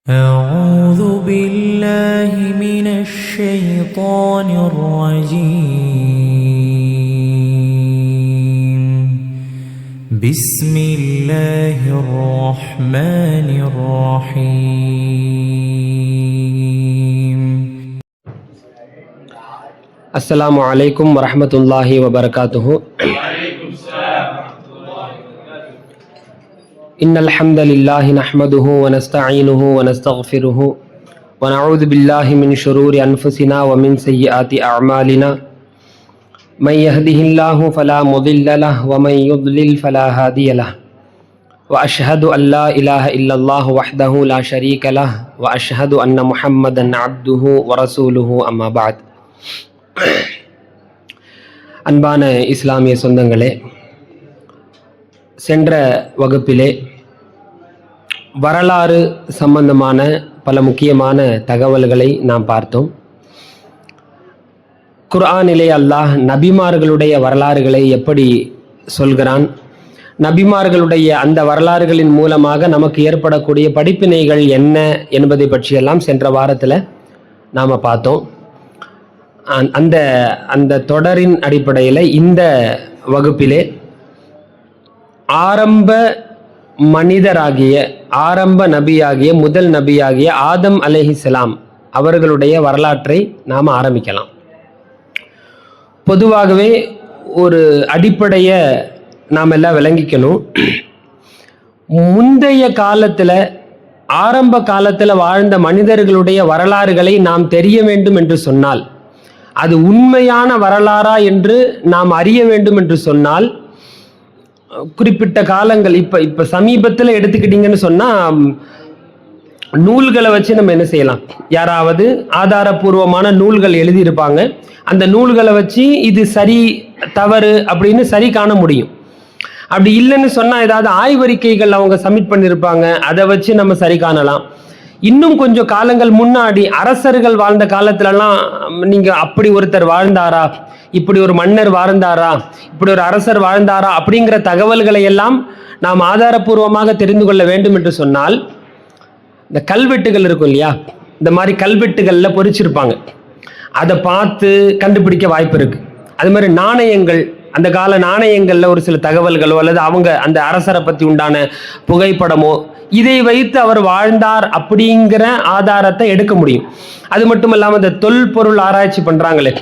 أعوذ بالله من الشيطان الرجيم بسم الله الرحمن الرحيم السلام عليكم ورحمة الله وبركاته. إن الحمد لله نحمده ونستعينه ونستغفره ونعوذ بالله من شرور أنفسنا ومن سيئات أعمالنا من يهده الله فلا مضل له ومن يضلل فلا هادي له وأشهد أن لا إله إلا الله وحده لا شريك له وأشهد أن محمدا عبده ورسوله أما بعد. அன்பான இஸ்லாமிய சொந்தங்களே, சென்ற வகுப்பிலே வரலாறு சம்பந்தமான பல முக்கியமான தகவல்களை நாம் பார்த்தோம். குர்ஆனிலே அல்லாஹ் நபிமார்களுடைய வரலாறுகளை எப்படி சொல்கிறான், நபிமார்களுடைய அந்த வரலாறுகளின் மூலமாக நமக்கு ஏற்படக்கூடிய படிப்பினைகள் என்ன என்பதை பற்றியெல்லாம் சென்ற வாரத்தில் நாம் பார்த்தோம். அந்த தொடரின் அடிப்படையில் இந்த வகுப்பிலே ஆரம்ப மனிதராகிய ஆரம்ப நபியாகிய முதல் நபியாகிய ஆதம் அலைஹிஸ்ஸலாம் அவர்களுடைய வரலாற்றை நாம் ஆரம்பிக்கலாம். பொதுவாகவே ஒரு அடிப்படையை நாம் எல்லாம் விளங்கிக்கணும். முந்தைய காலத்தில் ஆரம்ப காலத்தில் வாழ்ந்த மனிதர்களுடைய வரலாறுகளை நாம் தெரிய வேண்டும் என்று சொன்னால், அது உண்மையான வரலாறா என்று நாம் அறிய வேண்டும் என்று சொன்னால், குறிப்பிட்ட காலங்கள் இப்போ சமீபத்தில் எடுத்துக்கிட்டிங்கன்னு சொன்னால், நூல்களை வச்சு நம்ம என்ன செய்யலாம், யாராவது ஆதாரபூர்வமான நூல்கள் எழுதியிருப்பாங்க, அந்த நூல்களை வச்சு இது சரி தவறு அப்படின்னு சரி காண முடியும். அப்படி இல்லைன்னு சொன்னால் ஏதாவது ஆய்வறிக்கைகள் அவங்க சப்மிட் பண்ணியிருப்பாங்க, அதை வச்சு நம்ம சரி காணலாம். இன்னும் கொஞ்சம் காலங்கள் முன்னாடி அரசர்கள் வாழ்ந்த காலத்துலலாம் நீங்கள் அப்படி ஒருத்தர் வாழ்ந்தாரா, இப்படி ஒரு மன்னர் வாழ்ந்தாரா, இப்படி ஒரு அரசர் வாழ்ந்தாரா அப்படிங்கிற தகவல்களை எல்லாம் நாம் ஆதாரபூர்வமாக தெரிந்து கொள்ள வேண்டும் என்று சொன்னால், இந்த கல்வெட்டுகள் இருக்கும் இல்லையா, இந்த மாதிரி கல்வெட்டுகளில் பொறிச்சிருப்பாங்க, அதை பார்த்து கண்டுபிடிக்க வாய்ப்பு இருக்குது. அது மாதிரி நாணயங்கள், அந்த கால நாணயங்களில் ஒரு சில தகவல்களோ அல்லது அவங்க அந்த அரசரை பற்றி உண்டான புகைப்படமோ, இதை வைத்து அவர் வாழ்ந்தார் அப்படிங்கிற ஆதாரத்தை எடுக்க முடியும். அது மட்டும் இல்லாமல் இந்த தொல்பொருள் ஆராய்ச்சி பண்ணுறாங்களே,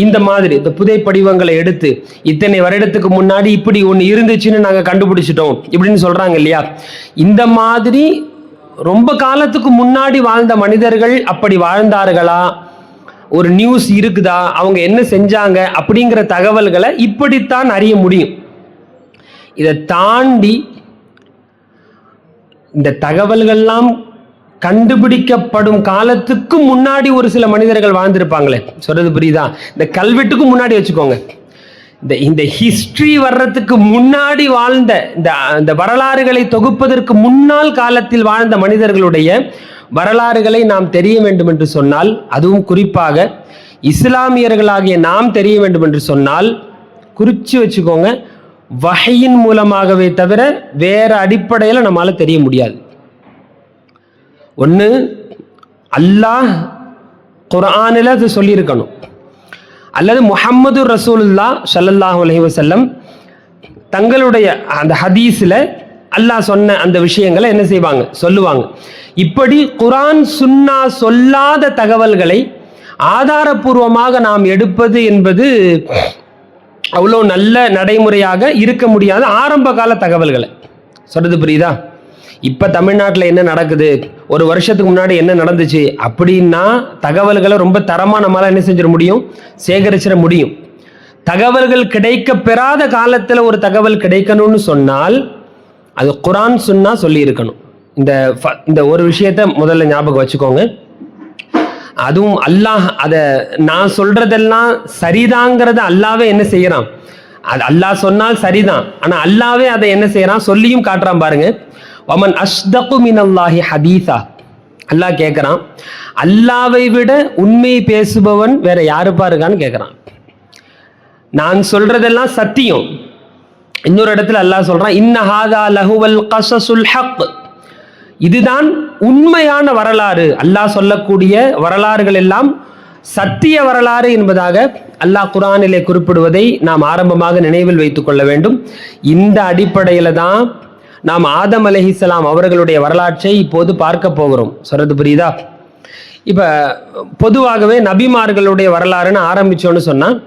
இந்த மாதிரி இந்த புதை படிவங்களை எடுத்து இத்தனை வருடத்துக்கு முன்னாடி இப்படி ஒன்று இருந்துச்சுன்னு நாங்கள் கண்டுபிடிச்சிட்டோம் இப்படின்னு சொல்கிறாங்க இல்லையா, இந்த மாதிரி ரொம்ப காலத்துக்கு முன்னாடி வாழ்ந்த மனிதர்கள் அப்படி வாழ்ந்தார்களா, ஒரு நியூஸ் இருக்குதா, அவங்க என்ன செஞ்சாங்க அப்படிங்கிற தகவல்களை இப்படித்தான் அறிய முடியும். இதை தாண்டி இந்த தகவல்கள்லாம் கண்டுபிடிக்கப்படும் காலத்துக்கு முன்னாடி ஒரு சில மனிதர்கள் வாழ்ந்திருப்பாங்களே, சொல்றது புரியுதா? இந்த கல்வெட்டுக்கு முன்னாடி வச்சுக்கோங்க, இந்த ஹிஸ்டரி வர்றதுக்கு முன்னாடி வாழ்ந்த இந்த வரலாறுகளை தொகுப்பதற்கு முன்னால் காலத்தில் வாழ்ந்த மனிதர்களுடைய வரலாறுகளை நாம் தெரிய வேண்டும் என்று சொன்னால், அதுவும் குறிப்பாக இஸ்லாமியர்களாகிய நாம் தெரிய வேண்டும் என்று சொன்னால், குறிச்சு வச்சுக்கோங்க, வஹையின் மூலமாகவே தவிர வேற அடிப்படையில் நம்மளால தெரிய முடியாது. ஒன்று, அல்லாஹ் குர்ஆனில் அது சொல்லியிருக்கணும், அல்லது முஹம்மது ரசூலுல்லாஹ் ஸல்லல்லாஹு அலைஹி வஸல்லம் தங்களுடைய அந்த ஹதீஸில் அல்லாஹ் சொன்ன அந்த விஷயங்களை என்ன செய்வாங்க, சொல்லுவாங்க. இப்படி குர்ஆன் சுன்னா சொல்லாத தகவல்களை ஆதாரபூர்வமாக நாம் எடுப்பது என்பது அவ்வளோ நல்ல நடைமுறையாக இருக்க முடியாத ஆரம்ப கால தகவல்களை. சொல்றது புரியுதா? இப்போ தமிழ்நாட்டில் என்ன நடக்குது, ஒரு வருஷத்துக்கு முன்னாடி என்ன நடந்துச்சு அப்படின்னா தகவல்களை ரொம்ப தரமாக நம்மளால் என்ன செஞ்சிட முடியும், சேகரிச்சிட முடியும். தகவல்கள் கிடைக்க பெறாத காலத்தில் ஒரு தகவல் கிடைக்கணும்னு சொன்னால் அது குர்ஆன் சுன்னா சொல்லி இருக்கணும். இந்த ஒரு விஷயத்த முதல்ல ஞாபகம் வச்சுக்கோங்க. அதுவும் அல்லாஹ் அதை நான் சொல்றதெல்லாம் சரிதாங்கிறத அல்லாவே என்ன செய்யறான், அது அல்லாஹ் சொன்னால் சரிதான், ஆனால் அல்லாவே அதை என்ன செய்யறான், சொல்லியும் காட்டுறான். பாருங்க, வமன் அஸ்தகு மினல்லாஹி ஹதீஸா, அல்லாஹ் கேட்குறான், அல்லாவை விட உண்மை பேசுபவன் வேற யாரு பாருக்கான்னு கேட்குறான். நான் சொல்றதெல்லாம் சத்தியம். இன்னொரு இடத்துல அல்லாஹ் சொல்றான், இன்ன ஹாதா லஹுவல் கஸஸுல் ஹக், இதுதான் உண்மையான வரலாறு. அல்லாஹ் சொல்லக்கூடிய வரலாறுகள் எல்லாம் சத்திய வரலாறு என்பதாக அல்லாஹ் குர்ஆனிலே குறிப்பிடுவதை நாம் ஆரம்பமாக நினைவில் வைத்துக் கொள்ள வேண்டும். இந்த அடிப்படையில் தான் நாம் ஆதம் அலைஹிஸ்ஸலாம் அவர்களுடைய வரலாற்றை இப்போது பார்க்க போகிறோம். சொல்றது புரியுதா? இப்போ பொதுவாகவே நபிமார்களுடைய வரலாறுன்னு ஆரம்பித்தோன்னு சொன்னால்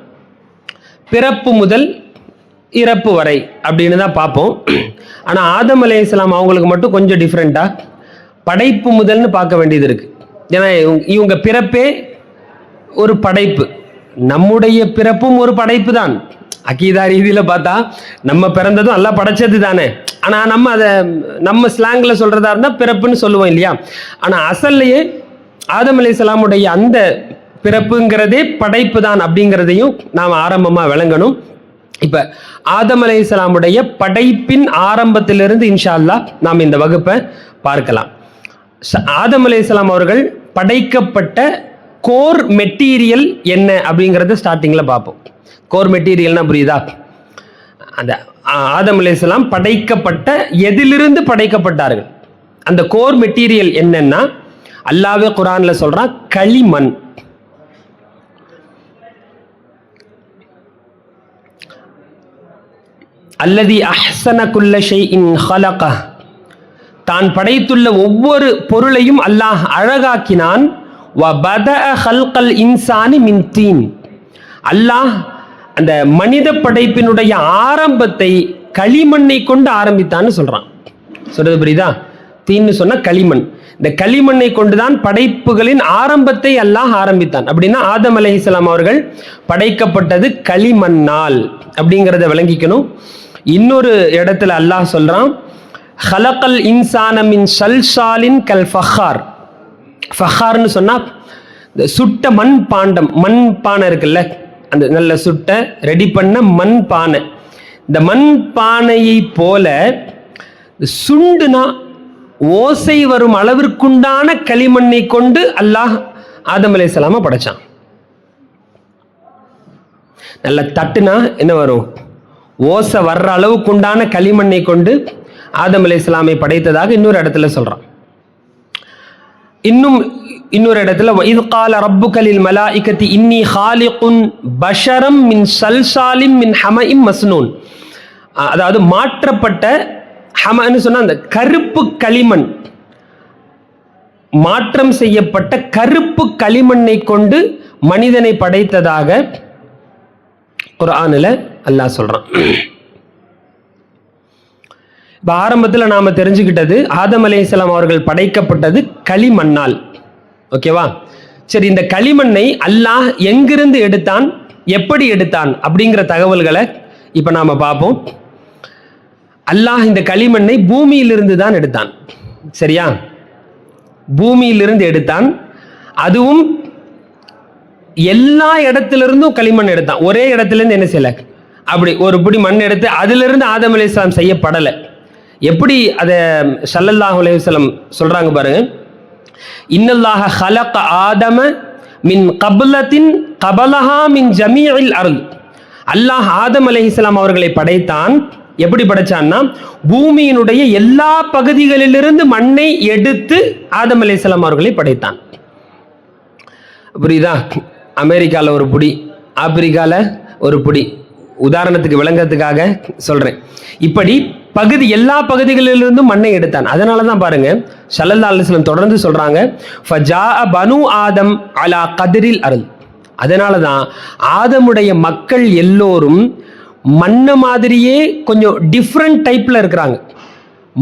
பிறப்பு முதல் இறப்பு வரை அப்படின்னு தான் பார்ப்போம். ஆனால் ஆதம் அலைஹிஸ்ஸலாம் அவங்களுக்கு மட்டும் கொஞ்சம் டிஃப்ரெண்ட்டாக படைப்பு முதல்னு பார்க்க வேண்டியது இருக்குது. ஏன்னா இவங்க பிறப்பே ஒரு படைப்பு, நம்முடைய பிறப்பும் ஒரு படைப்பு தான். அகீதா ரீதியில் பார்த்தா நம்ம பிறந்ததும் எல்லாம் படைச்சது தானே. ஆனால் நம்ம அதை நம்ம ஸ்லாங்கில் சொல்கிறதா இருந்தால் பிறப்புன்னு சொல்லுவோம் இல்லையா? ஆனால் அசல்லையே ஆதம் அலைஹிஸ்ஸலாமுடைய அந்த பிறப்புங்கிறதே படைப்பு தான் அப்படிங்கிறதையும் நாம் ஆரம்பமாக விளங்கணும். இப்போ ஆதம் அலைஹிஸ்ஸலாமுடைய படைப்பின் ஆரம்பத்திலிருந்து இன்ஷா அல்லாஹ் நாம் இந்த வகுப்பை பார்க்கலாம். ஆதம் அலைஹிஸ்ஸலாம் அவர்கள் படைக்கப்பட்ட கோர் மெட்டீரியல் என்ன அப்படிங்கிறத ஸ்டார்டிங்கில் பார்ப்போம். கோர் மெட்டீரியல்னா புரியுதா? அந்த ஆதம் அலைஹிஸ்ஸலாம் படைக்கப்பட்ட எதிலிருந்து படைக்கப்பட்டார்கள், அந்த கோர் மெட்டீரியல் என்னன்னா அல்லாஹ்வே குர்ஆன்ல சொல்றான், களிமண். அல்லதி அஹ்ஸன குல்ல ஷைஇன் ஹலக, தான் படைத்துள்ள ஒவ்வொரு பொருளையும் அல்லாஹ் அழகாக்கினான். வபதஅ ஹல்கல் இன்சானி மின் தீன், அல்லாஹ் அந்த மனித படைப்பினுடைய ஆரம்பத்தை களிமண்ணை கொண்டு ஆரம்பித்தான்னு சொல்றான். சொல்றது புரியுதா? தீன்னு சொன்ன களிமண். இந்த களிமண்ணை கொண்டுதான் படைப்புகளின் ஆரம்பத்தை அல்லாஹ் ஆரம்பித்தான். அப்படின்னா ஆதம் அலைஹிஸ்ஸலாம் அவர்கள் படைக்கப்பட்டது களிமண்ணால் அப்படிங்கிறத விளங்கிக்கணும். இன்னொரு இடத்துல அல்லாஹ் சொல்றான், ஹலகல் இன்சான மின் ஸல்ஸாலின் கல் ஃபஹார். ஃபஹார்னு சொன்னால் இந்த சுட்ட மண் பாண்டம், மண் பானை இருக்குல்ல, அந்த நல்ல சுட்ட ரெடி பண்ண மண் பானை. இந்த மண் பானையை போல சுண்டுனா ஓசை வரும் அளவிற்குண்டான களிமண்ணை கொண்டு அல்லாஹ் ஆதம் அலைஹிஸ்ஸலாமை படைச்சான். நல்ல தட்டுனா என்ன வரும்? ஓசை வர்ற அளவுக்குண்டான களிமண்ணை கொண்டு ஆதம் அலைஹிஸ்ஸலாமை படைத்ததாக இன்னொரு இடத்துல சொல்றான். இன்னொரு இடத்துல வஇத் கால ரப்புக லில் மலாயிகத்தி இன்னி ஹாலிகுன் பஷரம் மின் ஸல்ஸாலின் மின் ஹமஇம் மஸ்னூன். அதாவது மாற்றப்பட்ட ஹமன்னு சொன்னா அந்த கருப்பு களிமண், மாற்றம் செய்யப்பட்ட கருப்பு களிமண்ணை கொண்டு மனிதனை படைத்ததாக குர்ஆனில் அல்லாஹ் சொல்றான். இப்போ ஆரம்பத்தில் நாம் தெரிஞ்சுக்கிட்டது ஆதம் அலைஹிஸ்ஸலாம் அவர்கள் படைக்கப்பட்டது களிமண்ணால். ஓகேவா? சரி, இந்த களிமண்ணை அல்லாஹ் எங்கிருந்து எடுத்தான், எப்படி எடுத்தான் அப்படிங்கிற தகவல்களை இப்போ நாம் பார்ப்போம். அல்லாஹ் இந்த களிமண்ணை பூமியிலிருந்து தான் எடுத்தான். சரியா? பூமியிலிருந்து எடுத்தான். அதுவும் எல்லா இடத்திலிருந்தும் களிமண் எடுத்தான். ஒரே இடத்துலேருந்து என்ன செய்யலை, அப்படி ஒரு பிடி மண் எடுத்து அதிலிருந்து ஆதம் அலைஹிஸ்ஸலாம் செய்யப்படலை. எப்படி அதை ஸல்லல்லாஹு அலைஹி வஸல்லம் சொல்றாங்க பாருங்க, இன்னல்லாஹ ஹலக ஆதம மின் கபலத்தின் கபலஹா மின் ஜமீஇல் அர்த். அல்லாஹ் ஆதம் அலைஹிஸ்ஸலாம் அவர்களை படைத்தான். எப்படி படைச்சான்னா பூமியினுடைய எல்லா பகுதிகளிலிருந்து மண்ணை எடுத்து ஆதம் அலைஹிஸ்ஸலாம் அவர்களை படைத்தான். புரியுதா? அமெரிக்காவில் ஒரு புடி, ஆப்பிரிக்காவில் ஒரு புடி, உதாரணத்துக்கு விளங்கத்துக்காக சொல்றேன். இப்படி எல்லா பகுதிகளிலிருந்தும் மண்ணை எடுத்தான். அதனால தான் பாருங்க ஸல்லல்லாஹு அலைஹி வஸல்லம் தொடர்ந்து சொல்றாங்க, ஃபஜாஅ பனு ஆதம் அலா கத்ரில் அர்த். அதனால தான் ஆதமுடைய மக்கள் எல்லோரும் மண்ணை மாதிரியே கொஞ்சம் டிஃப்ரெண்ட் டைப்ல இருக்கிறாங்க.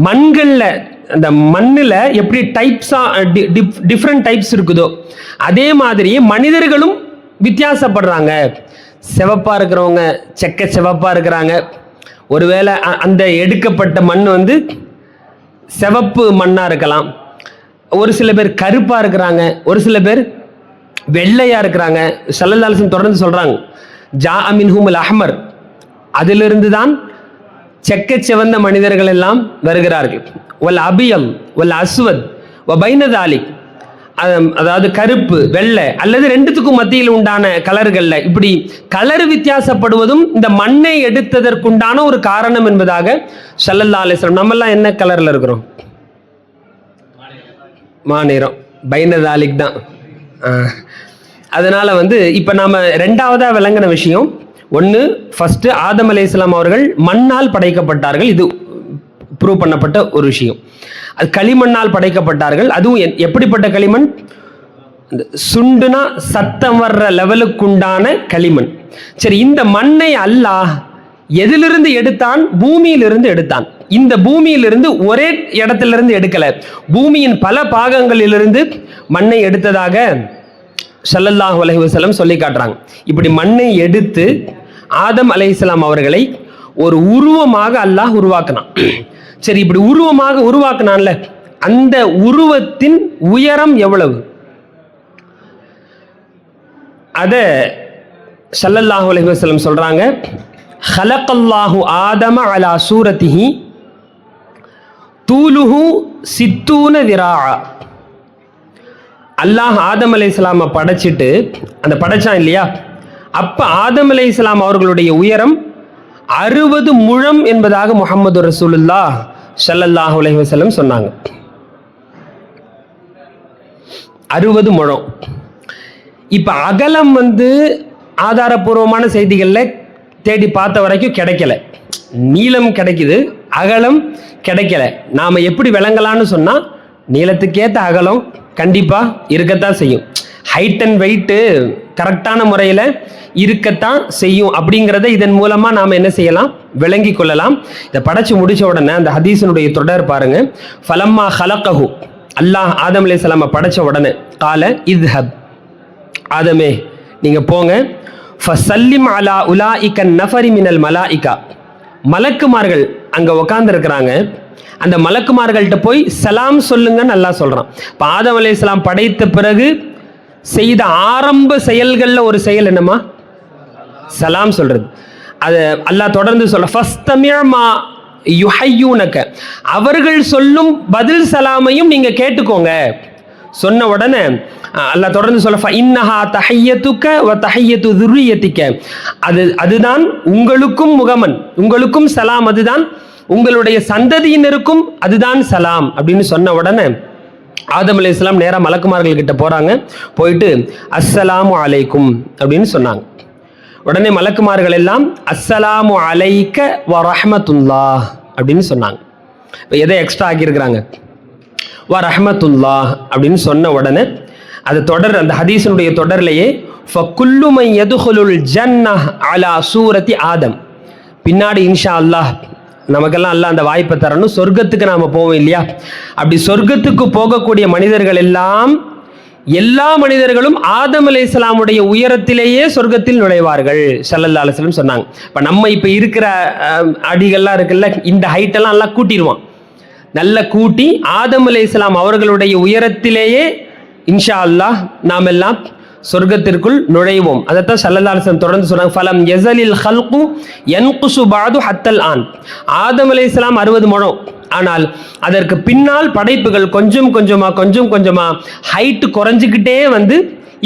மண்களில், அந்த மண்ணில் எப்படி டிஃப்ரெண்ட் டைப்ஸ் இருக்குதோ அதே மாதிரியே மனிதர்களும் வித்தியாசப்படுறாங்க. சிவப்பா இருக்கிறவங்க செக்க சிவப்பா இருக்கிறாங்க. ஒருவேளை அந்த எடுக்கப்பட்ட மண் சிவப்பு மண்ணா இருக்கலாம். ஒரு சில பேர் கருப்பா இருக்கிறாங்க, ஒரு சில பேர் வெள்ளையா இருக்கிறாங்க. ஸல்லல்லாஹு அலைஹி வஸல்லம் தொடர்ந்து சொல்றாங்க, ஜாஅ மின்ஹுமுல் அஹ்மர், அதிலிருந்து தான் செக்க சிவந்த மனிதர்கள் எல்லாம் வருகிறார்கள். வல் அபியம் வல் அஸ்வத் வ பைன தாலிக், அதாவது கருப்பு வெள்ளை அல்லது ரெண்டுத்துக்கும் மத்தியில் உண்டான கலர்கள்ல இப்படி கலர் வித்தியாசப்படுவதும் இந்த மண்ணை எடுத்ததற்குண்டான ஒரு காரணம் என்பதாக ஸல்லல்லாஹு அலைஹி வஸல்லம். நம்மெல்லாம் என்ன கலர்ல இருக்கிறோம்? மாநிறம் பைனதாலிக் தான். அதனால இப்போ நாம ரெண்டாவதா விளங்கின விஷயம் ஒன்று, ஃபர்ஸ்ட் ஆதம் அலைஹிஸ்ஸலாம் அவர்கள் மண்ணால் படைக்கப்பட்டார்கள். இது ப்ரூவ் பண்ணப்பட்ட ஒரு விஷயம். அது களிமண்ணால் படைக்கப்பட்டார்கள். அதுவும் எப்படிப்பட்ட களிமண்? சுண்டுனா சத்தம் வர்ற லெவலுக்குண்டான களிமண். சரி, இந்த மண்ணை அல்லாஹ் எதிலிருந்து எடுத்தான்? பூமியிலிருந்து எடுத்தான். இந்த பூமியிலிருந்து ஒரே இடத்திலிருந்து எடுக்கல, பூமியின் பல பாகங்களிலிருந்து மண்ணை எடுத்ததாக ஸல்லல்லாஹு அலைஹி வஸல்லம் சொல்லி காட்டுறாங்க. இப்படி மண்ணை எடுத்து ஆதம் அலைஹிஸ்ஸலாம் அவர்களை ஒரு உருவமாக அல்லாஹ் உருவாக்கினான். சரி, இப்படி உருவமாக உருவாக்கினான்ல, அந்த உருவத்தின் உயரம் எவ்வளவு? அத ஸல்லல்லாஹு அலைஹி வஸல்லம் சொல்றாங்க, ஹலக்கல்லாஹு ஆதம அலா சூரத்திஹி தூலுஹு சித்தூன திராஅ. அல்லாஹ் ஆதம் அலைஹிஸ்ஸலாமை படைச்சிட்டு அந்த படைச்சான் இல்லையா, அப்ப ஆதம் அலைஹிஸ்ஸலாம் அவர்களுடைய உயரம் 60 முழம் என்பதாக முஹம்மது ரசூலுல்லாஹ் ஸல்லல்லாஹு அலைஹி வஸல்லம் சொன்னாங்க. 60 முழம். இப்ப அகலம் ஆதாரபூர்வமான செய்திகள்ல தேடி பார்த்த வரைக்கும் கிடைக்கல. நீளம் கிடைக்குது, அகலம் கிடைக்கல. நாம எப்படி விளங்கலான்னு சொன்னா, நீளத்துக்கேற்ற அகலம் கண்டிப்பா இருக்கத்தான் செய்யும். ஹைட் அண்ட் வெயிட் கரெக்டான முறையில் இருக்கத்தான் செய்யும். அப்படிங்கிறத இதன் மூலமா நாம் என்ன செய்யலாம்? விளங்கி கொள்ளலாம். இதை படைச்சு முடிச்ச உடனே அந்த ஹதீஸினுடைய தொடர் பாருங்க. ஃபலம்மா ஹலக்கஹு, அல்லாஹ் ஆதம் அலைஹிஸ்ஸலாமை படைச்ச உடனே கால இத்ஹப், ஆதமே நீங்க போங்க, ஃபஸல்லிம் அலா உலாஇக நஃபரி மினல் மலாயிகா, மலக்குமார்கள் அங்க உட்கார்ந்து இருக்கிறாங்க, அந்த மலக்குமார்கள்ட்ட போய் சலாம் சொல்லுங்கன்னு அல்லாஹ் சொல்றான். இப்போ ஆதம் அலைஹிஸ்ஸலாம் படைத்த பிறகு செய்த ஆரம்ப செயல்கள்ல ஒரு செயல் என்னமா? சலாம் சொல்றது. அது அல்லாஹ் தொடர்ந்து சொல்ற, ஃபஸ்தமிஅ மா யுஹய்யூனக, அவர்கள் சொல்லும் பதில் சலாமையும் நீங்க கேட்டுக்கோங்க. சொன்ன உடனே அல்லாஹ் தொடர்ந்து சொல்ல, ஃபஇன்னஹா தஹிய்யதுக வ தஹிய்யது ذُرِّيَّتِكَ, அதுதான் உங்களுக்கும் முகமன், உங்களுக்கும் சலாம், அதுதான் உங்களுடைய சந்ததியினருக்கும் அதுதான் சலாம் அப்படின்னு சொன்ன உடனே ஆதம் அலைஹிஸ்ஸலாம் நேரா மலக்குமார்கள் கிட்ட போறாங்க. போயிட்டு அஸ்ஸலாமு அலைக்கும் அப்படின்னு சொன்னாங்க. உடனே மலக்குமார்கள் எல்லாம் அஸ்ஸலாமு அலைக்க வ ரஹ்மத்துல்லாஹ் அப்படின்னு சொன்னாங்க. இப்போ எதை எக்ஸ்ட்ரா ஆக்கியிருக்கிறாங்க? வ ரஹ்மத்துல்லாஹ் அப்படின்னு சொன்ன உடனே அது தொடர், அந்த ஹதீஸினுடைய தொடர்லையே ஃபகுல்லு மன் யதுகுலுல் ஜன்னஹ் அலா சூரத்தி ஆதம், பின்னாடி இன்ஷா அல்லாஹ் நமக்கெல்லாம் அல்லாஹ் அந்த வாய்ப்பை தரணும். சொர்க்கத்துக்கு நாம போவோம் இல்லையா, அப்படி சொர்க்கத்துக்கு போகக்கூடிய மனிதர்கள் எல்லாம், எல்லா மனிதர்களும் ஆதம் அலைஹிஸ்ஸலாமுடைய உயரத்திலேயே சொர்க்கத்தில் நுழைவார்கள் ஸல்லல்லாஹு அலைஹி வஸல்லம் சொன்னாங்க. இப்போ நம்ம இப்போ இருக்கிற அடிகள்லாம் இருக்குல்ல, இந்த ஹைட்டெல்லாம் எல்லாம் கூட்டிடுவோம், நல்ல கூட்டி ஆதம் அலைஹிஸ்ஸலாம் அவர்களுடைய உயரத்திலேயே இன்ஷா அல்லாஹ் நாம் எல்லாம் சொர்க்கத்திற்குள் நுழைவோம். அதைத்தான் ஸல்லல்லாஹு அலைஹி வஸல்லம் தொடர்ந்து சொன்னாங்க, ஃபலம் யஸலில் ஹல்கு யன்குசு பஅது ஹத்தல் ஆன். ஆதம் அலைஹிஸ்ஸலாம் 60 முழம், ஆனால் அதற்கு பின்னால் படைப்புகள் கொஞ்சம் கொஞ்சமா ஹைட் குறைஞ்சிக்கிட்டே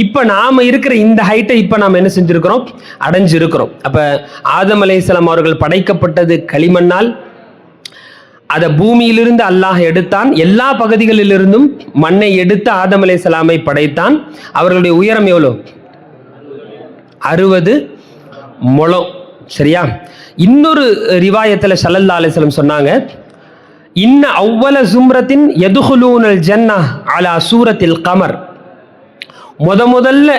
இப்போ நாம் இருக்கிற இந்த ஹைட்டை இப்போ நாம் என்ன செஞ்சிருக்கிறோம்? அடைஞ்சிருக்கிறோம். அப்போ ஆதம் அலைஹிஸ்ஸலாம் அவர்கள் படைக்கப்பட்டது களிமண்ணால். அதை பூமியிலிருந்து அல்லாஹ் எடுத்தான். எல்லா பகுதிகளிலிருந்தும் மண்ணை எடுத்து ஆதம் அலைஹிஸ்ஸலாமை படைத்தான். அவர்களுடைய உயரம் எவ்வளோ? 60 முழம். சரியா? இன்னொரு ரிவாயத்தில் ஸல்லல்லாஹு அலைஹி வஸல்லம் சொன்னாங்க, இன்ன அவ்வல ஜும்ரத்தின் யதுகுலூனல் ஜன்னஹ் அலா சூரத்தில் கமர், முதல்ல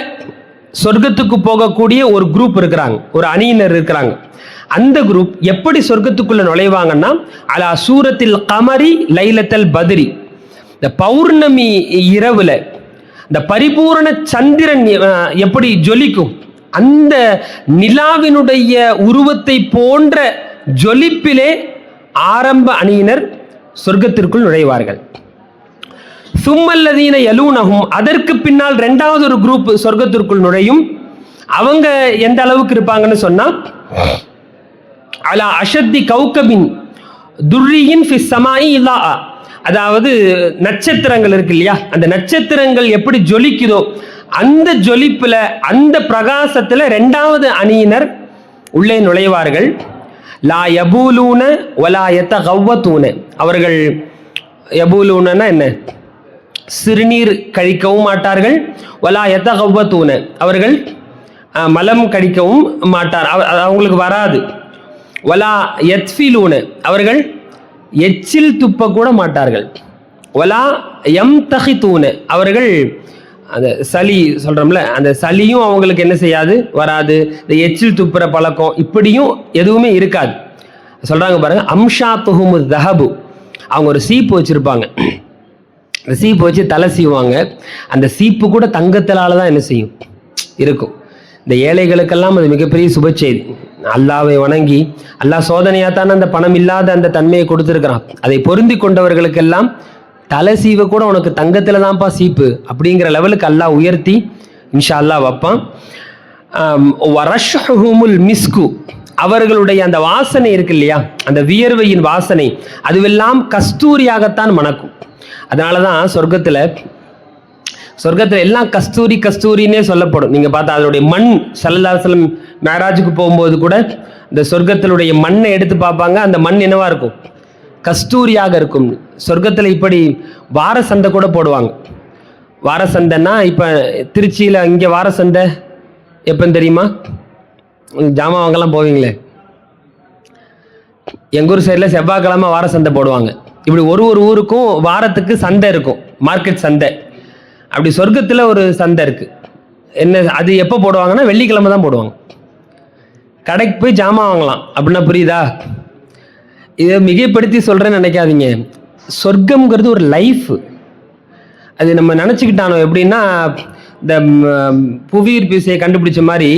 சொர்க்கத்துக்கு போகக்கூடிய ஒரு குரூப் இருக்கிறாங்க, ஒரு அணியினர் இருக்கிறாங்க. அந்த குரூப் எப்படி சொர்க்கத்துக்குள்ள நுழைவாங்கன்னா, அலா சூரத்தில் கமரி லைலத்தல் பத்ரி, இந்த பௌர்ணமி இரவுல இந்த பரிபூரண சந்திரன் எப்படி ஜொலிக்கும், அந்த நிலாவினுடைய உருவத்தை போன்ற ஜொலிப்பிலே ஆரம்ப அணியினர் சொர்க்கத்திற்குள் நுழைவார்கள். சும்மல்லதீன யலூனஹும், அதற்கு பின்னால் இரண்டாவது ஒரு குரூப் சொர்க்கத்திற்குள் நுழையும். அவங்க எந்த அளவுக்கு இருப்பாங்கன்னு சொன்னா, அலா அஷத்தி கௌகபின் துர்ரியின் ஃபிஸ் ஸமாஇ இல்லா, அதாவது நட்சத்திரங்கள் இருக்கு இல்லையா, அந்த நட்சத்திரங்கள் எப்படி ஜொலிக்குதோ அந்த ஜொலிப்புல, அந்த பிரகாசத்துல இரண்டாவது அணியினர் உள்ளே நுழைவார்கள். லா யபூலூன வலா யதகவ்வதூன, அவர்கள் யபூலூனனா என்ன? சிறுநீர் கழிக்கவும் மாட்டார்கள். வலா யதகவ்வதூன, அவர்கள் மலம் கழிக்கவும் மாட்டார், அவங்களுக்கு வராது. வலா யத்ஃபிலூன, அவர்கள் எச்சில் துப்ப கூட மாட்டார்கள். வலா யம்தஹிதூன, அவர்கள் அந்த சளி சொல்கிறோம்ல, அந்த சளியும் அவங்களுக்கு என்ன செய்யாது, வராது. இந்த எச்சில் துப்புற பழக்கம் இப்படியும் எதுவுமே இருக்காது. சொல்கிறாங்க பாருங்கள், அம்ஷாத்துஹுமு தஹபு, அவங்க ஒரு சீப்பு வச்சுருப்பாங்க. அந்த சீப்பு வச்சு தலை சீவாங்க. அந்த சீப்பு கூட தங்கத்தினால தான் என்ன செய்யும், இருக்கும். இந்த ஏழைகளுக்கெல்லாம் அது மிகப்பெரிய சுப செய்தி. அல்லாவை வணங்கி, அல்லாஹ் சோதனையாத்தான அந்த பணம் இல்லாத அந்த தன்மையை கொடுத்துருக்கிறான். அதை பொருந்தி கொண்டவர்களுக்கெல்லாம் தலை சீவ கூட உனக்கு தங்கத்தில் தான்ப்பா சீப்பு அப்படிங்கிற லெவலுக்கு அல்லாஹ் உயர்த்தி இன்ஷா அல்லாஹ் வைப்பான். வரஷ்ஹுமுல் மிஸ்கு, அவர்களுடைய அந்த வாசனை இருக்கு இல்லையா, அந்த வியர்வையின் வாசனை, அதுவெல்லாம் கஸ்தூரியாகத்தான் மணக்கும். அதனால தான் சொர்க்கத்தில் எல்லாம் கஸ்தூரி கஸ்தூரின்னே சொல்லப்படும். நீங்கள் பார்த்தா அதனுடைய மண், ஸல்லல்லாஹு அலைஹி வஸல்லம் மேராஜுக்கு போகும்போது கூட இந்த சொர்க்கத்தினுடைய மண்ணை எடுத்து பார்ப்பாங்க. அந்த மண் என்னவா இருக்கும், கஸ்தூரியாக இருக்கும். சொர்க்கத்தில் இப்படி வார சந்தை கூட போடுவாங்க. வார சந்தைன்னா இப்போ திருச்சியில் இங்கே வார சந்தை எப்போன்னு தெரியுமா? ஜாமான் வாங்கலாம் போவீங்களே, எங்கள் ஊர் சைடில் செவ்வாய்க்கிழமை வார சந்தை போடுவாங்க. இப்படி ஒரு ஊருக்கும் வாரத்துக்கு சந்தை இருக்கும், மார்க்கெட் சந்தை. அப்படி சொர்க்கத்தில் ஒரு சந்தை இருக்குது. என்ன அது எப்போ போடுவாங்கன்னா வெள்ளிக்கிழமை தான் போடுவாங்க. கடைக்கு போய் ஜாமான் வாங்கலாம் அப்படின்னா புரியுதா? இதை மிகைப்படுத்தி சொல்கிறேன்னு நினைக்காதீங்க. சொர்க்கம்ங்கிறது ஒரு லைஃப். அது நம்ம நினச்சிக்கிட்டானோ எப்படின்னா, இந்த புவியீர்ப்பு விசையை கண்டுபிடிச்ச மாதிரி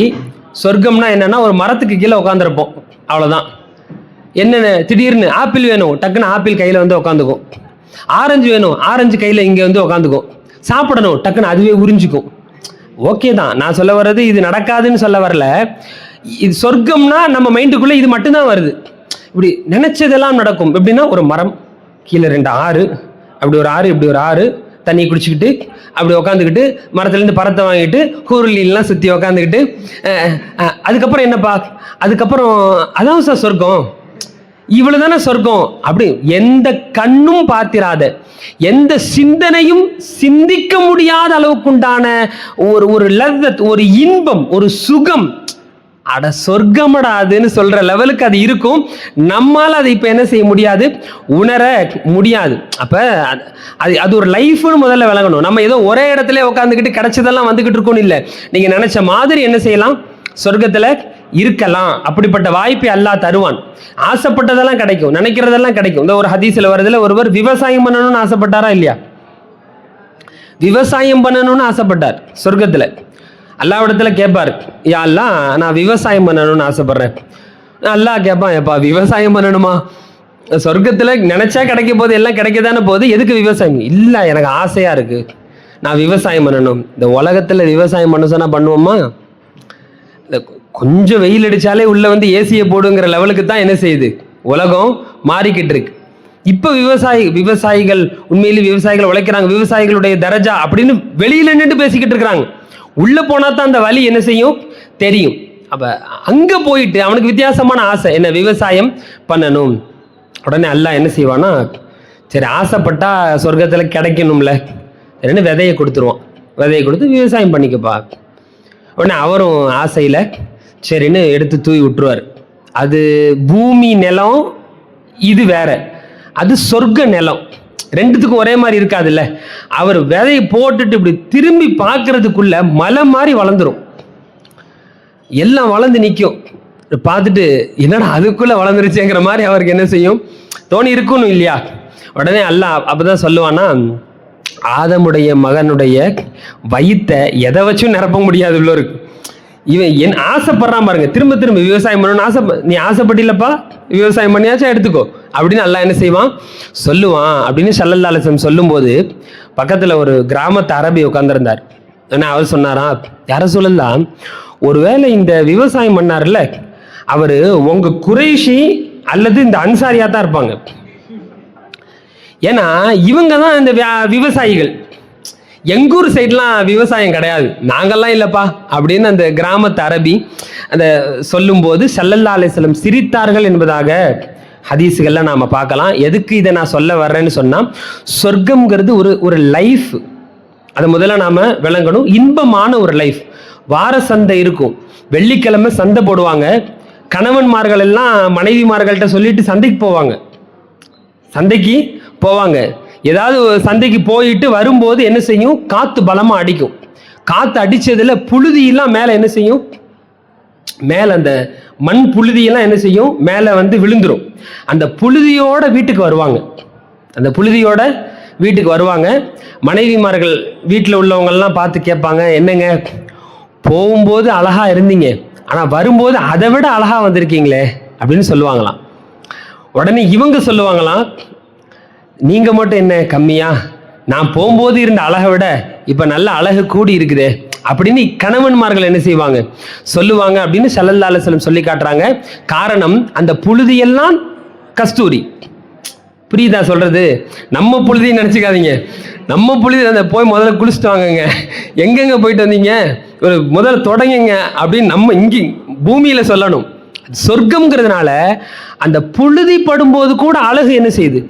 சொர்க்கம்னா என்னென்னா ஒரு மரத்துக்கு கீழே உட்காந்துருப்போம், அவ்வளோதான். என்னென்ன திடீர்னு ஆப்பிள் வேணும், டக்குன்னு ஆப்பிள் கையில் வந்து உட்காந்துக்கும். ஆரஞ்சு வேணும், ஆரஞ்சு கையில் இங்கே வந்து உட்காந்துக்கும். சாப்பிடணும், டக்குன்னு அதுவே உறிஞ்சிக்கும். ஓகே தான், நான் சொல்ல வர்றது இது நடக்காதுன்னு சொல்ல வரல. இது சொர்க்கம்னா நம்ம மைண்டுக்குள்ளே இது மட்டும்தான் வருது. இப்படி நினைச்சதெல்லாம் நடக்கும். எப்படின்னா ஒரு மரம் கீழே 2 ஆறு, அப்படி ஒரு ஆறு இப்படி ஒரு ஆறு, தண்ணி குடிச்சிக்கிட்டு அப்படி உக்காந்துக்கிட்டு மரத்துலேருந்து பறத்தை வாங்கிட்டு கூருளிலாம் சுற்றி உக்காந்துக்கிட்டு அதுக்கப்புறம் என்னப்பா, அதுக்கப்புறம் அதான் சார் சொர்க்கம், இவ்வளவு தானே சொர்க்கம். அப்படி எந்த கண்ணும் பார்த்திராத, எந்த சிந்தனையும் சிந்திக்க முடியாத அளவுக்குண்டான ஒரு லவ்வத், ஒரு இன்பம், ஒரு சுகம். அட சொர்க்கமடாதுன்னு சொல்ற லெவலுக்கு அது இருக்கும். நம்மால் அதை இப்போ என்ன செய்ய முடியாது, உணர முடியாது. அப்போ அது ஒரு லைஃப்னு முதல்ல விளங்கணும். நம்ம ஏதோ ஒரே இடத்துல உட்காந்துக்கிட்டு கிடைச்சதெல்லாம் வந்துக்கிட்டு இருக்கோன்னு இல்லை. நீங்கள் நினைச்ச மாதிரி என்ன செய்யலாம், சொர்க்கத்தில் இருக்கலாம். அப்படிப்பட்ட வாய்ப்பை அல்லாஹ் தருவான். ஆசைப்பட்டதெல்லாம் கிடைக்கும், நினைக்கிறதெல்லாம் கிடைக்கும். இந்த ஒரு ஹதீஸில் வருதுல, ஒருவர் விவசாயம் பண்ணணும்னு ஆசைப்பட்டாரா இல்லையா? விவசாயம் பண்ணணும்னு ஆசைப்பட்டார். சொர்க்கத்தில் அல்லாஹ்விடத்துல கேட்பார், யா அல்லாஹ் நான் விவசாயம் பண்ணணும்னு ஆசைப்படுறேன். அல்லாஹ் கேட்பான், ஏப்பா விவசாயம் பண்ணணுமா? சொர்க்கத்தில் நினைச்சா கிடைக்க போது, எல்லாம் கிடைக்கதானே போகுது, எதுக்கு விவசாயம்? இல்லை, எனக்கு ஆசையா இருக்கு, நான் விவசாயம் பண்ணணும். இந்த உலகத்தில் விவசாயம் பண்ண சொன்னா பண்ணுவோமா? கொஞ்சம் வெயில் அடிச்சாலே உள்ள வந்து ஏசியை போடுங்கிற லெவலுக்கு தான் என்ன செய்யுது, உலகம் மாறிக்கிட்டு இருக்கு. இப்போ விவசாயிகள் உண்மையிலேயே விவசாயிகள் உழைக்கிறாங்க, விவசாயிகளுடைய தரஜா அப்படின்னு வெளியில நின்று பேசிக்கிட்டு இருக்கிறாங்க. உள்ள போனா தான் அந்த வழி என்ன செய்யும் தெரியும். அப்ப அங்க போயிட்டு அவனுக்கு வித்தியாசமான ஆசை, என்ன விவசாயம் பண்ணணும். உடனே அல்லாஹ் என்ன செய்வானா, சரி ஆசைப்பட்டா சொர்க்கத்துல கிடைக்கணும்ல, என்ன விதையை கொடுத்துருவான். விதையை கொடுத்து விவசாயம் பண்ணிக்கப்பா. உடனே அவரும் ஆசையில் சரின்னு எடுத்து தூவி விட்டுருவார். அது பூமி நிலம், இது வேற, அது சொர்க்க நிலம். ரெண்டுத்துக்கும் ஒரே மாதிரி இருக்காதுல்ல. அவர் விதையை போட்டுட்டு இப்படி திரும்பி பார்க்கறதுக்குள்ள மலை மாதிரி வளர்ந்துரும், எல்லாம் வளர்ந்து நிற்கும். பார்த்துட்டு என்னடா அதுக்குள்ள வளர்ந்துருச்சுங்கிற மாதிரி அவருக்கு என்ன செய்யும், தோணி இருக்கணும் இல்லையா? உடனே அல்லாஹ் அப்பதான் சொல்லுவானா, ஆதமுடைய மகனுடைய வயித்தை எதை வச்சும் நிரப்ப முடியாது உள்ளோருக்கு. இவன் என் ஆசைப்படுறான் பாருங்க, திரும்ப திரும்ப விவசாயம் பண்ணணும்னு நீ ஆசைப்பட்டில்லப்பா, விவசாயம் பண்ணியாச்சும் எடுத்துக்கோ அப்படின்னு அல்லாஹ் என்ன செய்வான் சொல்லுவான். அப்படின்னு ஸல்லல்லாஹு அலைஹி வஸல்லம் சொல்லும்போது பக்கத்தில் ஒரு கிராமத்து அரபி உட்காந்துருந்தார். ஏன்னா அவர் சொன்னாரா, யார சொல்லலாம், ஒருவேளை இந்த விவசாயம் பண்ணார்ல அவர் உங்க குறைஷி அல்லது இந்த அன்சாரியா தான் இருப்பாங்க. ஏன்னா இவங்க தான் இந்த விவசாயிகள். எங்கூர் சைட்லாம் விவசாயம் கிடையாது, நாங்கள்லாம் இல்லைப்பா அப்படின்னு அந்த கிராமத்து அரபி அந்த சொல்லும்போது ஸல்லல்லாஹு அலைஹி வஸல்லம் சிரித்தார்கள் என்பதாக ஹதீஸுகள்லாம் நாம் பார்க்கலாம். எதுக்கு இதை நான் சொல்ல வர்றேன்னு சொன்னால், சொர்க்கம்ங்கிறது ஒரு லைஃப், அதை முதல்ல நாம் விளங்கணும். இன்பமான ஒரு லைஃப். வார சந்தை இருக்கும், வெள்ளிக்கிழமை சந்தை போடுவாங்க. கணவன்மார்கள் எல்லாம் மனைவிமார்கள்ட்ட சொல்லிட்டு சந்தைக்கு போவாங்க. ஏதாவது சந்தைக்கு போயிட்டு வரும்போது என்ன செய்யும், காற்று பலமாக அடிக்கும். காற்று அடித்ததில் புழுதியெல்லாம் மேலே என்ன செய்யும், மேலே அந்த மண் புழுதியெல்லாம் என்ன செய்யும், மேலே வந்து விழுந்துடும். அந்த புழுதியோட வீட்டுக்கு வருவாங்க. மனைவிமார்கள் வீட்டில் உள்ளவங்கள்லாம் பார்த்து கேட்பாங்க, என்னங்க போகும்போது அழகாக இருந்தீங்க, ஆனால் வரும்போது அதை விட அழகாக வந்திருக்கீங்களே அப்படின்னு சொல்லுவாங்களாம். உடனே இவங்க சொல்லுவாங்களாம், நீங்கள் மட்டும் என்ன கம்மியா, நான் போகும்போது இருந்த அழகை விட இப்போ நல்ல அழகு கூடி இருக்குதே அப்படின்னு கணவன்மார்கள் என்ன செய்வாங்க, சொல்லுவாங்க அப்படின்னு ஸல்லல்லாஹு அலைஹி வஸல்லம் சொல்லி காட்டுறாங்க. காரணம், அந்த புழுதியெல்லாம் கஸ்தூரி. புரியுதா சொல்றது? நம்ம புழுதி நினச்சிக்காதீங்க. நம்ம புழுதி அந்த போய் முதல்ல குளிச்சுட்டு வாங்கங்க, எங்கெங்க போயிட்டு வந்தீங்க, ஒரு முதல்ல தொடங்குங்க அப்படின்னு நம்ம இங்கே பூமியில் சொல்லணும். சொர்க்கம்ங்கிறதுனால அந்த புழுதி படும்போது கூட அழகு என்ன செய்யுது,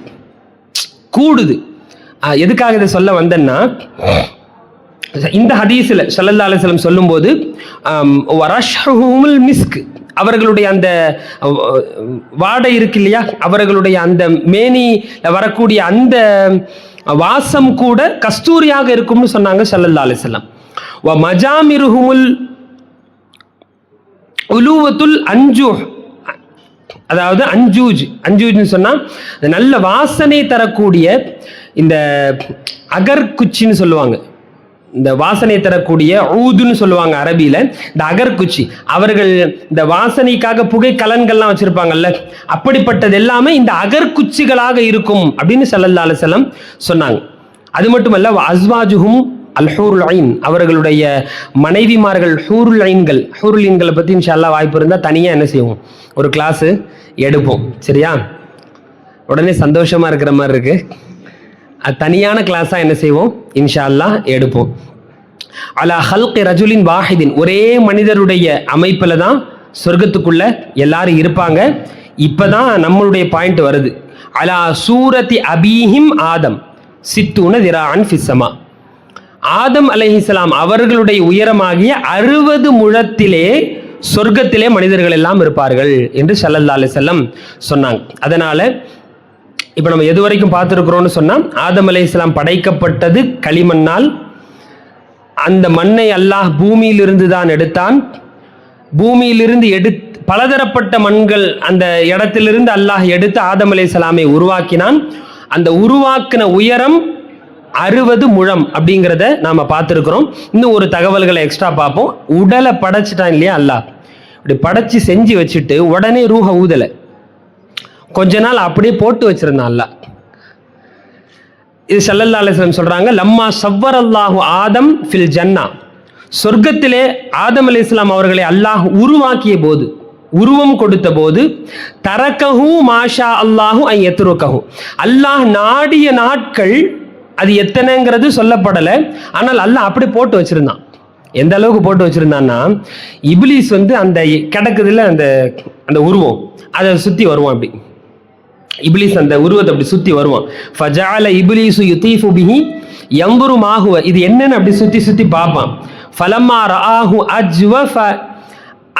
கூடுது. எதுக்காக இதை சொல்ல வந்தேன்னா, இந்த ஹதீஸில் ஸல்லல்லாஹு அலைஹி வஸல்லம் சொல்லும்போது வரஷ்ஹுமுல் மிஸ்க், அவர்களுடைய அந்த வாடை இருக்கு இல்லையா, அவர்களுடைய அந்த மேனி வரக்கூடிய அந்த வாசம் கூட கஸ்தூரியாக இருக்கும்னு சொன்னாங்க ஸல்லல்லாஹு அலைஹி வஸல்லம். வ மஜாமிருஹுமுல் உலூவத்துல் அன்ஜூஹ், அதாவது அஞ்சூஜ்னு சொன்னால் நல்ல வாசனை தரக்கூடிய இந்த அகர்குச்சின்னு சொல்லுவாங்க. இந்த வாசனை தரக்கூடிய ஊதுன்னு சொல்லுவாங்க அரபியில். இந்த அகர்குச்சி, அவர்கள் இந்த வாசனைக்காக புகை கலன்கள்லாம் வச்சுருப்பாங்கல்ல, அப்படிப்பட்டது எல்லாமே இந்த அகர்குச்சிகளாக இருக்கும் அப்படின்னு ஸல்லல்லாஹு அலைஹி வஸல்லம் சொன்னாங்க. அது மட்டுமல்ல, அஸ்வாஜுஹும் அல் ஹூருல் ஐன், அவர்களுடைய மனைவிமார்கள் ஹூருல் ஐன்களை பற்றி இன்ஷா அல்லாஹ் வாய்ப்பு இருந்தால் தனியாக என்ன செய்வோம், ஒரு கிளாஸு எடுப்போம். சரியா? உடனே சந்தோஷமாக இருக்கிற மாதிரி இருக்குது. அது தனியான கிளாஸாக என்ன செய்வோம், இன்ஷா அல்லாஹ் எடுப்போம். அலா ஹல்கி ரஜுலின் வாஹிதின், ஒரே மனிதருடைய அமைப்பில் தான் சொர்க்கத்துக்குள்ள எல்லாரும் இருப்பாங்க. இப்போதான் நம்மளுடைய பாயிண்ட் வருது. அலா சூரத்தி அபீஹிம் ஆதம் சித்தூன திரான் ஃபிஸ்ஸமா, ஆதம் அலைஹிஸ்ஸலாம் அவர்களுடைய உயரமாகிய 60 முழத்திலே சொர்க்கத்திலே மனிதர்கள் எல்லாம் இருப்பார்கள் என்று ஸல்லல்லாஹு அலைஹி வஸல்லம் சொன்னாங்க. அதனால இப்போ நம்ம எது வரைக்கும் பார்த்துருக்குறோம்னு சொன்னால், ஆதம் அலைஹிஸ்ஸலாம் படைக்கப்பட்டது களிமண்ணால். அந்த மண்ணை அல்லாஹ் பூமியிலிருந்து தான் எடுத்தான். பூமியிலிருந்து பலதரப்பட்ட மண்கள் அந்த இடத்திலிருந்து அல்லாஹ் எடுத்து ஆதம் அலைஹிஸ்ஸலாமை உருவாக்கினான். அந்த உருவாக்கின உயரம் 60 முழம் அப்படிங்கிறத நாம் பார்த்துருக்குறோம். இன்னும் ஒரு தகவல்களை எக்ஸ்ட்ரா பார்ப்போம். உடலை படைச்சிட்டான் இல்லையா அல்லாஹ், இப்படி படைச்சி செஞ்சு வச்சுட்டு உடனே ரூஹ ஊதலை, கொஞ்ச நாள் அப்படியே போட்டு வச்சிருந்தான் அல்லாஹ். இது ஸல்லல்லாஹு அலைஹி வஸல்லம் சொல்றாங்க, லம்மா சவ்வரல்லாஹு ஆதம் ஃபில் ஜன்னா, சொர்க்கத்திலே ஆதம் அலைஹிஸ்ஸலாம் அவர்களை அல்லாஹ் உருவாக்கிய போது, உருவம் கொடுத்த போது, தரக்கஹு மாஷா அல்லாஹு ஐ யத்ருகஹு, அல்லாஹ் நாடிய நாட்கள் அது எத்தனைங்கிறது சொல்லப்படலை, ஆனால் அல்லாஹ் அப்படி போட்டு வச்சிருந்தான். எந்த அளவுக்கு போட்டு வச்சிருந்தான்னா, இப்லீஸ் வந்து அந்த கிடக்குதுல அந்த உருவம், அதை சுற்றி வருவான். அப்படி இப்லீஸ் அந்த உருவத்தை அப்படி சுற்றி வருவான். ஃபஜஅல இப்லீசு யுதீஃபு பிஹி யன்துரு மா ஹுவ, இது என்னன்னு அப்படி சுற்றி பார்ப்பான். ஃபலம்மா ரஆஹு அஜ்வஃப,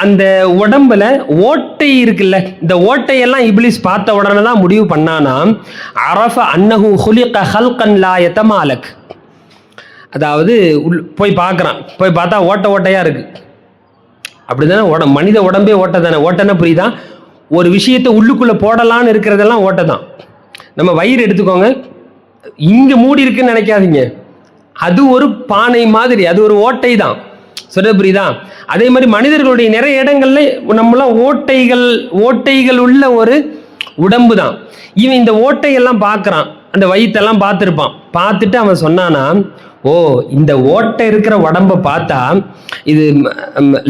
அந்த உடம்புல ஓட்டை இருக்குல்ல, இந்த ஓட்டையெல்லாம் இப்லீஸ் பார்த்த உடனே தான் முடிவு பண்ணானா, அரஃப அன்னஹு ஹுலிக ஹல்கன் லா யதமாலக், அதாவது போய் பார்க்குறான், போய் பார்த்தா ஓட்டையாக இருக்கு. அப்படிதானே மனித உடம்பே ஓட்டை தானே. ஓட்டைன்னா புரியுதா, ஒரு விஷயத்தை உள்ளுக்குள்ளே போடலான்னு இருக்கிறதெல்லாம் ஓட்டை தான். நம்ம வயிறு எடுத்துக்கோங்க, இங்கே மூடி இருக்குன்னு நினைக்காதீங்க, அது ஒரு பானை மாதிரி, அது ஒரு ஓட்டை தான். சொல்ல புரியுதா? அதே மாதிரி மனிதர்களுடைய நிறைய இடங்கள்ல நம்மளாம் ஓட்டைகள் உள்ள ஒரு உடம்பு தான். இவன் இந்த ஓட்டையெல்லாம் பார்க்குறான், அந்த வயிற்றெல்லாம் பார்த்துருப்பான். பார்த்துட்டு அவன் சொன்னானா, ஓ இந்த ஓட்டை இருக்கிற உடம்பை பார்த்தா இது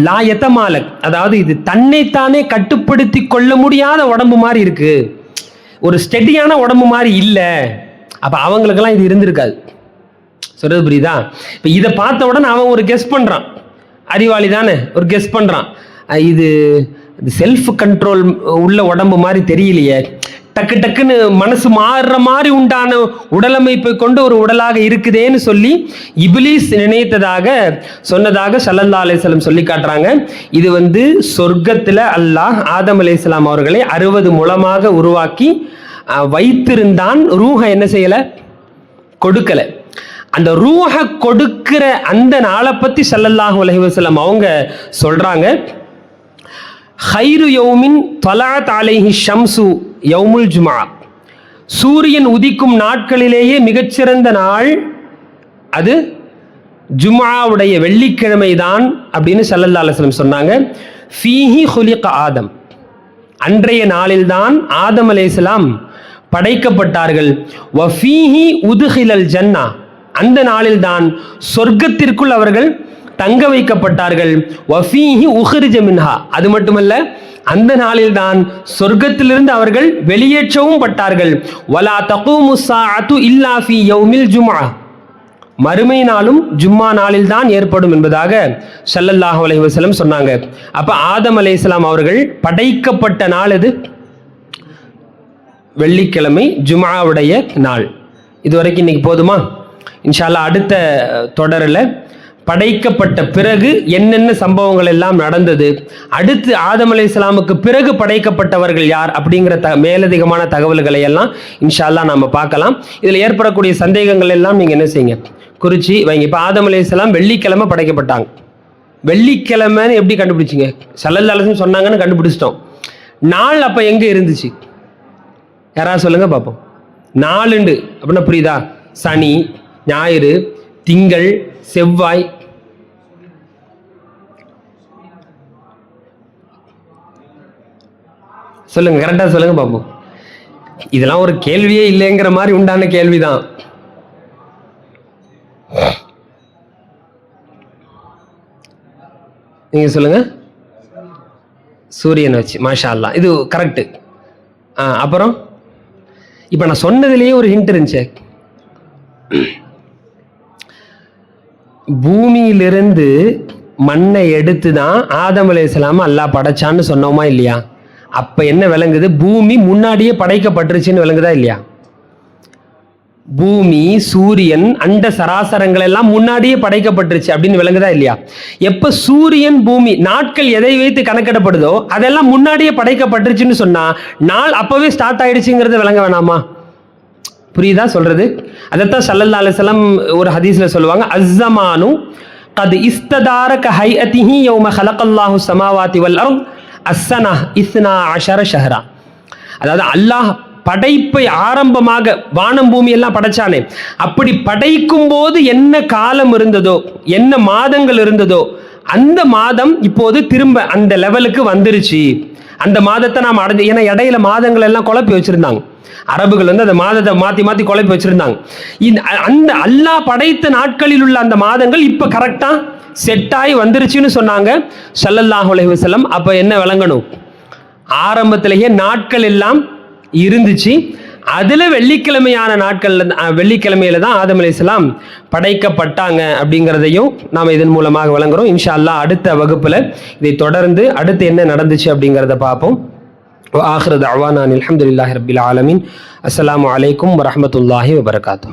லா யதமாலக், அதாவது இது தன்னைத்தானே கட்டுப்படுத்தி கொள்ள முடியாத உடம்பு மாதிரி இருக்கு, ஒரு ஸ்டெடியான உடம்பு மாதிரி இல்லை. அப்போ அவங்களுக்கெல்லாம் இது இருந்திருக்காது. சொல்றது புரியுதா? இப்போ இதை பார்த்த உடனே அவன் ஒரு கெஸ் பண்ணுறான், அறிவாளி தானே, ஒரு கெஸ் பண்ணுறான், இது செல்ஃப் கண்ட்ரோல் உள்ள உடம்பு மாதிரி தெரியலையே, டக்கு டக்குன்னு மனசு மாறுற மாதிரி உண்டான உடலமைப்பை கொண்டு ஒரு உடலாக இருக்குதேன்னு சொல்லி இப்லீஸ் நினைத்ததாக சொன்னதாக ஸல்லல்லாஹு அலைஹி வஸல்லம் சொல்லி காட்டுறாங்க. இது சொர்க்கத்தில் அல்லாஹ் ஆதம் அலைஹிஸ்ஸலாம் அவர்களை 60 முழமாக உருவாக்கி வைத்திருந்தான். ரூஹ என்ன செய்யல, கொடுக்கல. அந்த ரூஹ கொடுக்கிற அந்த நாளை பத்தி ஸல்லல்லாஹு அலைஹி வஸல்லம் அவங்க சொல்றாங்க, ஹைரு யௌமின் தலஅத் அலைஹி ஷம்சு யௌமுல் ஜும்ஆ, சூரியன் உதிக்கும் நாட்களிலேயே மிகச்சிறந்த நாள் அது ஜும்ஆவுடைய வெள்ளிக்கிழமை தான் அப்படின்னு ஸல்லல்லாஹு அலைஹி வஸல்லம் சொன்னாங்க. ஃபீஹி குலிக ஆதம், அன்றைய நாளில்தான் ஆதம் அலைஹிஸ்ஸலாம் படைக்கப்பட்டார்கள். வஃபீஹி உதுகிலல் ஜன்னா, அந்த நாளில்தான் சொர்க்கத்திற்குள் அவர்கள் தங்க வைக்கப்பட்டார்கள். வஃபீஹி உஹ்ரிஜ மின்ஹா, அது மட்டுமல்ல அந்த நாளில்தான் சொர்க்கத்திலிருந்து அவர்கள் வெளியேற்றவும் பட்டார்கள். வலா தகூமு ஸாஅத்து இல்லா ஃபீ யௌமில் ஜும்ஆ, மறுமை நாளும் ஜும்மா நாளில் தான் ஏற்படும் என்பதாக ஸல்லல்லாஹு அலைஹி வஸல்லம் சொன்னாங்க. அப்ப ஆதம் அலைஹிஸ்ஸலாம் அவர்கள் படைக்கப்பட்ட நாள் எது? வெள்ளிக்கிழமை, ஜும்ஆவுடைய நாள். இதுவரைக்கும் இன்னைக்கு போதுமா? இன்ஷா அல்லாஹ் அடுத்த தொடரில் படைக்கப்பட்ட பிறகு என்னென்ன சம்பவங்கள் எல்லாம் நடந்தது, அடுத்து ஆதம் அலைஹிஸ்ஸலாமுக்கு பிறகு படைக்கப்பட்டவர்கள் யார் அப்படிங்கிற மேலதிகமான தகவல்களை எல்லாம் இன்ஷா அல்லாஹ் நாம பார்க்கலாம். இதில் ஏற்படக்கூடிய சந்தேகங்கள் எல்லாம் நீங்கள் என்ன செய்யுங்க, குறிச்சி வைங்க. இப்போ ஆதம் அலைஹிஸ்ஸலாம் வெள்ளிக்கிழமை படைக்கப்பட்டாங்க. வெள்ளிக்கிழமைன்னு எப்படி கண்டுபிடிச்சிங்க? ஸல்லல்லாஹு அலைஹி வஸல்லம் சொன்னாங்கன்னு கண்டுபிடிச்சிட்டோம். நாள் அப்போ எங்கே இருந்துச்சு? யாராவது சொல்லுங்க பார்ப்போம். நாலுண்டு அப்படின்னா புரியுதா? சனி, ஞாயிறு, திங்கள், செவ்வாய், சொல்லுங்க, கரெக்டா சொல்லுங்க பாப்போம். இதெல்லாம் ஒரு கேள்வியே இல்லைங்கிற மாதிரி உண்டான கேள்விதான். நீங்க சொல்லுங்க. சூரியன் வச்சு, மாஷா அல்லாஹ், இது கரெக்ட். அப்புறம் இப்ப நான் சொன்னதுலயே ஒரு ஹிண்ட் இருந்துச்சு. பூமியிலிருந்து மண்ணை எடுத்து தான் ஆதம் அலைஹிஸ்ஸலாம் அல்லாஹ் படைச்சான்னு சொன்னோமா இல்லையா? அப்ப என்ன விளங்குது? பூமி முன்னாடியே படைக்கப்பட்டுருச்சுன்னு விளங்குதா இல்லையா? பூமி, சூரியன், அண்ட சராசரங்கள் எல்லாம் முன்னாடியே படைக்கப்பட்டுருச்சு அப்படின்னு விளங்குதா இல்லையா? எப்ப சூரியன், பூமி, நாட்கள் எதை வைத்து கணக்கிடப்படுதோ அதெல்லாம் முன்னாடியே படைக்கப்பட்டுருச்சுன்னு சொன்னா நாள் அப்பவே ஸ்டார்ட் ஆயிடுச்சுங்கிறது விளங்க வேணாமா? புரியுதா சொல்றது? அதைத்தான் ஸல்லல்லாஹு அலைஹி வஸல்லம் ஒரு ஹதீஸ்ல சொல்லுவாங்க, அஸ்ஸமானு கத் இஸ்ததார கஹைஅதிஹி யௌம ஹலகல்லாஹு ஸமாவாதி வல் அர்த் அஸ்ஸனா 12 ஷஹரா. அதாவது அல்லாஹ் படைப்பை ஆரம்பமாக வானம் பூமி எல்லாம் படைச்சானே, அப்படி படைக்கும் போது என்ன காலம் இருந்ததோ, என்ன மாதங்கள் இருந்ததோ, அந்த மாதம் இப்போது திரும்ப அந்த லெவலுக்கு வந்துருச்சு. அந்த மாதத்தை நாம் அடைஞ்சு, ஏன்னா இடையில மாதங்கள் எல்லாம் குழப்பி வச்சிருந்தாங்க அரபுகள், அந்த மாதத்தை மாத்தி மாத்தி குழப்பி வச்சிருந்தாங்க. அந்த அல்லாஹ் படைத்த நாட்களில் உள்ள அந்த மாதங்கள் இப்ப கரெக்டா செட் ஆகி வந்துருச்சுன்னு சொன்னாங்க ஸல்லல்லாஹு அலைஹி வஸல்லம். அப்ப என்ன விளங்கணும்? ஆரம்பத்திலேயே நாட்கள் எல்லாம் இருந்துச்சு. அதுல வெள்ளிக்கிழமையான வெள்ளிக்கிழமையில தான் ஆதம் அலைஹிஸ்ஸலாம் படைக்கப்பட்டாங்க அப்படிங்கிறதையும் நாம் இதன் மூலமாக விளங்குறோம். இன்ஷா அல்லாஹ் அடுத்த வகுப்புல இதை தொடர்ந்து அடுத்து என்ன நடந்துச்சு அப்படிங்கிறத பார்ப்போம். وآخر دعوانا الحمد لله رب العالمين. السلام عليكم ورحمة الله وبركاته.